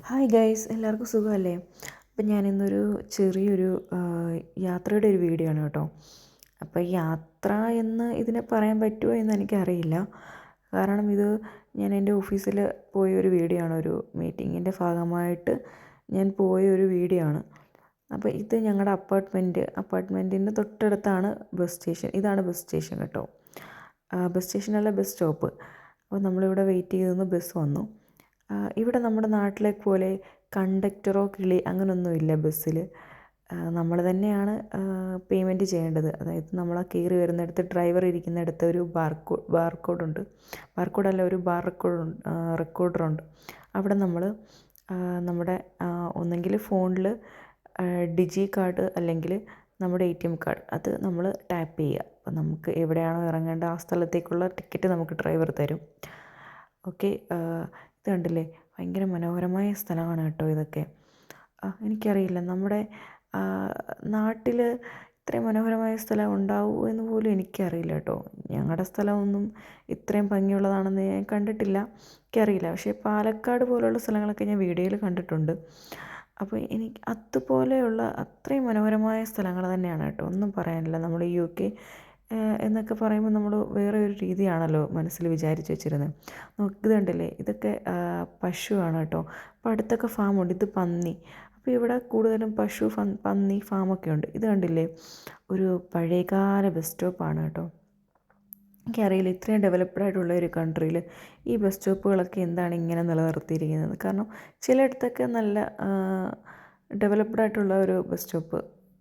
Hi guys, എല്ലാവർക്കും സുഖമല്ലേ? അപ്പം ഞാനിന്നൊരു ചെറിയൊരു യാത്രയുടെ ഒരു വീഡിയോ ആണ് കേട്ടോ. അപ്പോൾ യാത്ര എന്ന് ഇതിനെ പറയാൻ പറ്റുമോ എന്ന് എനിക്കറിയില്ല. കാരണം ഇത് ഞാൻ എൻ്റെ ഓഫീസിൽ പോയൊരു വീഡിയോ ആണ്. ഒരു മീറ്റിങ്ങിൻ്റെ ഭാഗമായിട്ട് ഞാൻ പോയൊരു വീഡിയോ ആണ്. അപ്പോൾ ഇത് ഞങ്ങളുടെ അപ്പാർട്ട്മെൻറ്റിൻ്റെ തൊട്ടടുത്താണ് ബസ് സ്റ്റേഷൻ. ഇതാണ് ബസ് സ്റ്റേഷൻ കേട്ടോ. ബസ് സ്റ്റേഷനല്ല, ബസ് സ്റ്റോപ്പ്. അപ്പോൾ നമ്മളിവിടെ വെയിറ്റ് ചെയ്ത് നിന്ന് ബസ് വന്നു. ഇവിടെ നമ്മുടെ നാട്ടിലെ പോലെ കണ്ടക്ടറോ കിളി അങ്ങനെയൊന്നുമില്ല ബസ്സിൽ. നമ്മൾ തന്നെയാണ് പേയ്മെൻറ്റ് ചെയ്യേണ്ടത്. അതായത് നമ്മൾ ആ കയറി വരുന്നിടത്ത് ഡ്രൈവർ ഇരിക്കുന്നിടത്ത് ഒരു ബാർകോഡുണ്ട്. ബാർകോഡല്ല, ഒരു റെക്കോർഡറുണ്ട്. അവിടെ നമ്മൾ നമ്മുടെ ഒന്നെങ്കിൽ ഫോണിൽ ഡിജി കാർഡ് അല്ലെങ്കിൽ നമ്മുടെ ATM കാർഡ് അത് നമ്മൾ ടാപ്പ് ചെയ്യുക. അപ്പോൾ നമുക്ക് എവിടെയാണോ ഇറങ്ങേണ്ട ആ സ്ഥലത്തേക്കുള്ള ടിക്കറ്റ് നമുക്ക് ഡ്രൈവർ തരും. ഓക്കെ, ഇത് കണ്ടില്ലേ, ഭയങ്കര മനോഹരമായ സ്ഥലമാണ് കേട്ടോ ഇതൊക്കെ. എനിക്കറിയില്ല, നമ്മുടെ നാട്ടിൽ ഇത്രയും മനോഹരമായ സ്ഥലം ഉണ്ടാവുമോ എന്ന് പോലും എനിക്കറിയില്ല കേട്ടോ. ഞങ്ങളുടെ സ്ഥലമൊന്നും ഇത്രയും ഭംഗിയുള്ളതാണെന്ന് ഞാൻ കണ്ടിട്ടില്ല, എനിക്കറിയില്ല. പക്ഷേ പാലക്കാട് പോലുള്ള സ്ഥലങ്ങളൊക്കെ ഞാൻ വീഡിയോയിൽ കണ്ടിട്ടുണ്ട്. അപ്പോൾ എനിക്ക് അതുപോലെയുള്ള അത്രയും മനോഹരമായ സ്ഥലങ്ങൾ തന്നെയാണ് കേട്ടോ. ഒന്നും പറയാനില്ല. നമ്മൾ UK എന്നൊക്കെ പറയുമ്പോൾ നമ്മൾ വേറെ ഒരു രീതിയാണല്ലോ മനസ്സിൽ വിചാരിച്ച് വെച്ചിരുന്നത്. ഇത് കണ്ടില്ലേ, ഇതൊക്കെ പശുവാണ് കേട്ടോ. അപ്പോൾ അടുത്തൊക്കെ ഫാമുണ്ട്. ഇത് പന്നി. അപ്പോൾ ഇവിടെ കൂടുതലും പശു, പന്നി ഫാമൊക്കെ ഉണ്ട്. ഇത് കണ്ടില്ലേ, ഒരു പഴയകാല ബസ് സ്റ്റോപ്പാണ് കേട്ടോ. എനിക്കറിയില്ല, ഇത്രയും ഡെവലപ്ഡ് ആയിട്ടുള്ള ഒരു കൺട്രിയിൽ ഈ ബസ് സ്റ്റോപ്പുകളൊക്കെ എന്താണ് ഇങ്ങനെ നിലനിർത്തിയിരിക്കുന്നത്. കാരണം ചിലയിടത്തൊക്കെ നല്ല ഡെവലപ്ഡ് ആയിട്ടുള്ള ഒരു ബസ് സ്റ്റോപ്പ്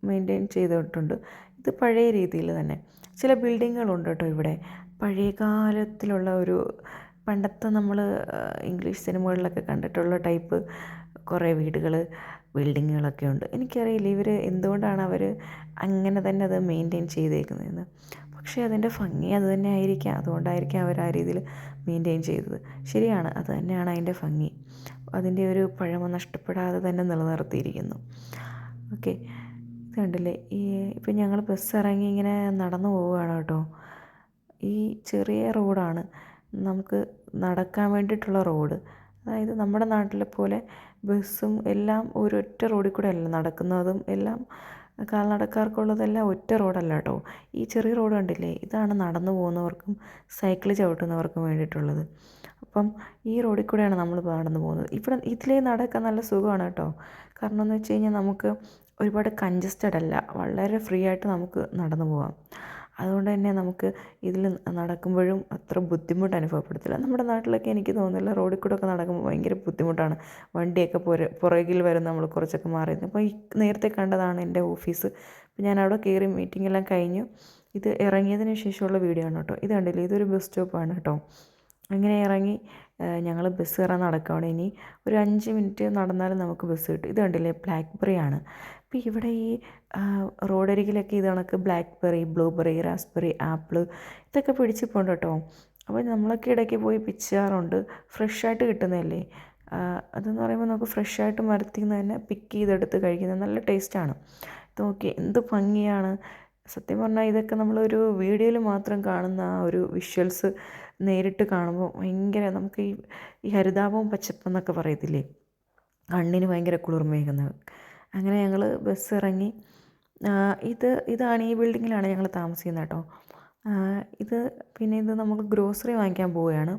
മെയിൻറ്റെയിൻ ചെയ്തിട്ടുണ്ട്. ഇത് പഴയ രീതിയിൽ തന്നെ. ചില ബിൽഡിങ്ങുകളുണ്ട് കേട്ടോ ഇവിടെ. പഴയ കാലത്തിലുള്ള ഒരു പണ്ടത്തെ നമ്മൾ ഇംഗ്ലീഷ് സിനിമകളിലൊക്കെ കണ്ടിട്ടുള്ള ടൈപ്പ് കുറേ ബിൽഡിങ്ങുകളൊക്കെ ഉണ്ട്. എനിക്കറിയില്ല ഇവർ എന്തുകൊണ്ടാണ് അവർ അങ്ങനെ തന്നെ അത് മെയിൻറ്റെയിൻ ചെയ്തേക്കുന്നതെന്ന്. പക്ഷേ അതിൻ്റെ ഭംഗി അത് തന്നെ ആയിരിക്കാം. അതുകൊണ്ടായിരിക്കാം അവർ ആ രീതിയിൽ മെയിൻറ്റെയിൻ ചെയ്തത്. ശരിയാണ്, അത് തന്നെയാണ് അതിൻ്റെ ഭംഗി. അതിൻ്റെ ഒരു പഴമ നഷ്ടപ്പെടാതെ തന്നെ നിലനിർത്തിയിരിക്കുന്നു. ഓക്കെ, ഇത് കണ്ടില്ലേ, ഇപ്പം ഞങ്ങൾ ബസ് ഇറങ്ങി ഇങ്ങനെ നടന്നു പോവുകയാണ് കേട്ടോ. ഈ ചെറിയ റോഡാണ് നമുക്ക് നടക്കാൻ വേണ്ടിയിട്ടുള്ള റോഡ്. അതായത് നമ്മുടെ നാട്ടിലെ പോലെ ബസ്സും എല്ലാം ഒരൊറ്റ റോഡിൽ കൂടെ അല്ല നടക്കുന്നതും. എല്ലാം കാൽനടക്കാർക്കുള്ളതെല്ലാം ഒറ്റ റോഡല്ല കേട്ടോ. ഈ ചെറിയ റോഡ് കണ്ടില്ലേ, ഇതാണ് നടന്നു പോകുന്നവർക്കും സൈക്കിൾ ചവിട്ടുന്നവർക്കും വേണ്ടിയിട്ടുള്ളത്. അപ്പം ഈ റോഡിൽ കൂടെയാണ് നമ്മൾ നടന്നു പോകുന്നത്. ഇതിലേ നടക്കാൻ നല്ല സുഖമാണ് കേട്ടോ. കാരണം എന്ന് വെച്ച് കഴിഞ്ഞാൽ നമുക്ക് ഒരുപാട് കൺജസ്റ്റഡ് അല്ല, വളരെ ഫ്രീ ആയിട്ട് നമുക്ക് നടന്നു പോകാം. അതുകൊണ്ട് തന്നെ നമുക്ക് ഇതിൽ നടക്കുമ്പോഴും അത്ര ബുദ്ധിമുട്ട് അനുഭവപ്പെടത്തില്ല. നമ്മുടെ നാട്ടിലൊക്കെ എനിക്ക് തോന്നുന്നില്ല, റോഡിൽ കൂടെ ഒക്കെ നടക്കുമ്പോൾ ഭയങ്കര ബുദ്ധിമുട്ടാണ്. വണ്ടിയൊക്കെ പുറകിൽ വരും, നമ്മൾ കുറച്ചൊക്കെ മാറി. അപ്പോൾ ഈ നേരത്തെ കണ്ടതാണ് എൻ്റെ ഓഫീസ്. അപ്പോൾ ഞാൻ അവിടെ കയറി മീറ്റിംഗെല്ലാം കഴിഞ്ഞു. ഇത് ഇറങ്ങിയതിന് ശേഷമുള്ള വീഡിയോ ആണ് കേട്ടോ. ഇത് കണ്ടില്ലേ, ഇതൊരു ബസ് സ്റ്റോപ്പാണ് കേട്ടോ. അങ്ങനെ ഇറങ്ങി ഞങ്ങൾ ബസ് കയറാൻ നടക്കുകയാണ്. ഇനി ഒരു 5 മിനിറ്റ് നടന്നാലും നമുക്ക് ബസ് കിട്ടും. ഇത് കണ്ടില്ലേ, ബ്ലാക്ക്ബെറി ആണ്. അപ്പോൾ ഇവിടെ ഈ റോഡരികിലൊക്കെ ഇത് കണക്ക് ബ്ലാക്ക്ബെറി, ബ്ലൂബെറി, റാസ്ബെറി, ആപ്പിൾ ഇതൊക്കെ പിടിച്ചിപ്പോണ്ട് കേട്ടോ. അപ്പോൾ നമ്മളൊക്കെ ഇടയ്ക്ക് പോയി പിച്ചാറുണ്ട്. ഫ്രഷായിട്ട് കിട്ടുന്നതല്ലേ. അതെന്ന് പറയുമ്പോൾ നമുക്ക് ഫ്രഷായിട്ട് മരത്തിൽ നിന്ന് തന്നെ പിക്ക് ചെയ്തെടുത്ത് കഴിക്കുന്നത് നല്ല ടേസ്റ്റാണ്. ഇത് നോക്കി എന്ത് ഭംഗിയാണ്. സത്യം പറഞ്ഞാൽ ഇതൊക്കെ നമ്മളൊരു വീഡിയോയിൽ മാത്രം കാണുന്ന ആ ഒരു വിഷ്വൽസ് നേരിട്ട് കാണുമ്പോൾ ഭയങ്കര നമുക്ക് ഈ ഹരിതാപവും പച്ചപ്പെന്നൊക്കെ പറയത്തില്ലേ, കണ്ണിന് ഭയങ്കര കുളിർമയേകുന്നത്. അങ്ങനെ ഞങ്ങൾ ബസ് ഇറങ്ങി. ഇതാണ് ഈ ബിൽഡിങ്ങിലാണ് ഞങ്ങൾ താമസിക്കുന്നത് കേട്ടോ. ഇത് നമുക്ക് ഗ്രോസറി വാങ്ങിക്കാൻ പോവുകയാണ്.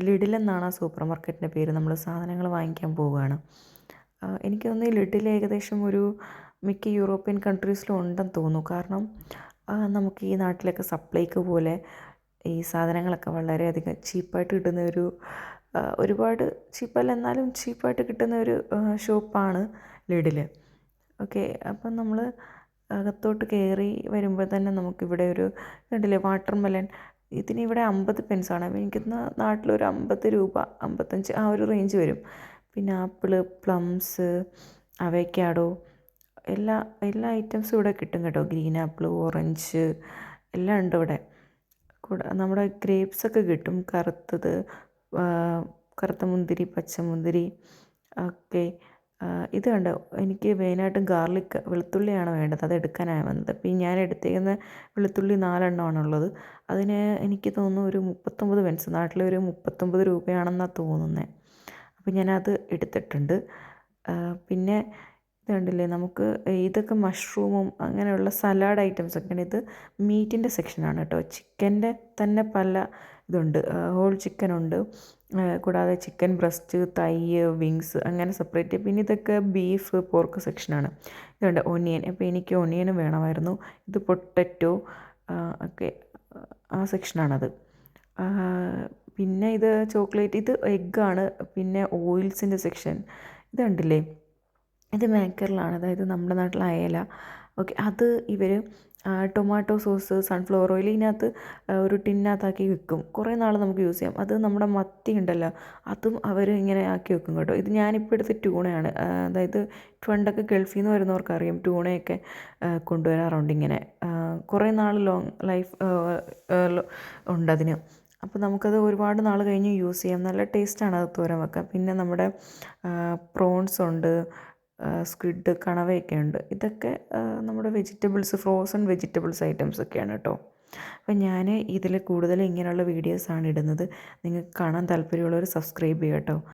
ലിഡിൽ എന്നാണ് ആ സൂപ്പർ മാർക്കറ്റിൻ്റെ പേര്. നമ്മൾ സാധനങ്ങൾ വാങ്ങിക്കാൻ പോവുകയാണ്. എനിക്ക് തോന്നുന്നു ഈ ലിഡിൽ ഏകദേശം ഒരു മിക്ക യൂറോപ്യൻ കൺട്രീസിലും ഉണ്ടെന്ന് തോന്നുന്നു. കാരണം നമുക്ക് ഈ നാട്ടിലൊക്കെ സപ്ലൈക്ക് പോലെ ഈ സാധനങ്ങളൊക്കെ വളരെയധികം ചീപ്പായിട്ട് കിട്ടുന്ന ഒരുപാട് ചീപ്പല്ല എന്നാലും ചീപ്പായിട്ട് കിട്ടുന്ന ഒരു ഷോപ്പാണ് ലിഡിൽ. ഓക്കെ, അപ്പം നമ്മൾ അകത്തോട്ട് കയറി വരുമ്പോൾ തന്നെ നമുക്കിവിടെ ഒരു കണ്ടില്ലേ, വാട്ടർ മെലൺ. ഇതിനിവിടെ 50 പെൻസാണ്. എനിക്കൊന്ന് നാട്ടിലൊരു 50 രൂപ, 55 ആ ഒരു റേഞ്ച് വരും. പിന്നെ ആപ്പിള്, പ്ലംസ്, അവക്കാഡോ, എല്ലാ ഐറ്റംസും ഇവിടെ കിട്ടും കേട്ടോ. ഗ്രീൻ ആപ്പിൾ, ഓറഞ്ച് എല്ലാം ഉണ്ട് ഇവിടെ. നമ്മുടെ ഗ്രേപ്സൊക്കെ കിട്ടും, കറുത്ത മുന്തിരി, പച്ചമുന്തിരി ഒക്കെ. ഇത് കണ്ടോ, എനിക്ക് മെയിനായിട്ടും വെളുത്തുള്ളിയാണ് വേണ്ടത്. അത് എടുക്കാനാണ് വന്നത്. അപ്പോൾ ഞാൻ എടുത്തേക്കുന്ന വെളുത്തുള്ളി 4 എണ്ണമാണുള്ളത്. അതിന് എനിക്ക് തോന്നുന്നു ഒരു 39 പെൻസ്, നാട്ടിലൊരു 39 രൂപയാണെന്നാണ് തോന്നുന്നത്. അപ്പോൾ ഞാനത് എടുത്തിട്ടുണ്ട്. പിന്നെ ഇത് കണ്ടില്ലേ, നമുക്ക് ഇതൊക്കെ മഷ്റൂമും അങ്ങനെയുള്ള സലാഡ് ഐറ്റംസൊക്കെയാണ്. ഇത് മീറ്റിൻ്റെ സെക്ഷനാണ് കേട്ടോ. ചിക്കൻ്റെ തന്നെ പല ഇതുണ്ട്. ഹോൾ ചിക്കനുണ്ട്, കൂടാതെ ചിക്കൻ ബ്രസ്റ്റ്, തൈ, വിങ്സ് അങ്ങനെ സെപ്പറേറ്റ്. പിന്നെ ഇതൊക്കെ ബീഫ്, പോർക്ക് സെക്ഷനാണ്. ഇതുണ്ട് ഒനിയൻ. അപ്പോൾ എനിക്ക് ഒനിയനും വേണമായിരുന്നു. ഇത് പൊട്ടറ്റോ ഒക്കെ ആ സെക്ഷനാണത്. പിന്നെ ഇത് ചോക്ലേറ്റ്, ഇത് എഗ്ഗാണ്. പിന്നെ ഓയിൽസിൻ്റെ സെക്ഷൻ ഇത് കണ്ടില്ലേ, ഇത് മേക്കറിലാണ്, അതായത് നമ്മുടെ നാട്ടിലെ അയല. ഓക്കെ, അത് ഇവർ ടൊമാറ്റോ സോസ്, സൺഫ്ലവർ ഓയിൽ ഇതിനകത്ത് ഒരു ടിന്നകത്താക്കി വെക്കും. കുറേ നാൾ നമുക്ക് യൂസ് ചെയ്യാം. അത് നമ്മുടെ മത്തി ഉണ്ടല്ലോ, അതും അവർ ഇങ്ങനെ ആക്കി വെക്കും കേട്ടോ. ഇത് ഞാനിപ്പോൾ എടുത്ത ട്യൂണയാണ്. അതായത് പണ്ടൊക്കെ ഗൾഫിൽ നിന്ന് വരുന്നവർക്കറിയാം, ട്യൂണയൊക്കെ കൊണ്ടുവരാറുണ്ട് ഇങ്ങനെ. കുറേ നാൾ ലോങ് ലൈഫ് ഉണ്ടതിന്. അപ്പോൾ നമുക്കത് ഒരുപാട് നാൾ കഴിഞ്ഞ് യൂസ് ചെയ്യാം. നല്ല ടേസ്റ്റാണ് അത് തോരൻ വെക്കാൻ. പിന്നെ നമ്മുടെ പ്രോൺസ് ഉണ്ട്, സ്ക്വിഡ്, കണവയൊക്കെ ഉണ്ട്. ഇതൊക്കെ നമ്മുടെ വെജിറ്റബിൾസ്, ഫ്രോസൺ വെജിറ്റബിൾസ് ഐറ്റംസ് ഒക്കെയാണ് കേട്ടോ. അപ്പം ഞാൻ ഇതിൽ കൂടുതൽ ഇങ്ങനെയുള്ള വീഡിയോസാണ് ഇടുന്നത്. നിങ്ങൾക്ക് കാണാൻ താല്പര്യമുള്ളവർ സബ്സ്ക്രൈബ് ചെയ്യുക കേട്ടോ.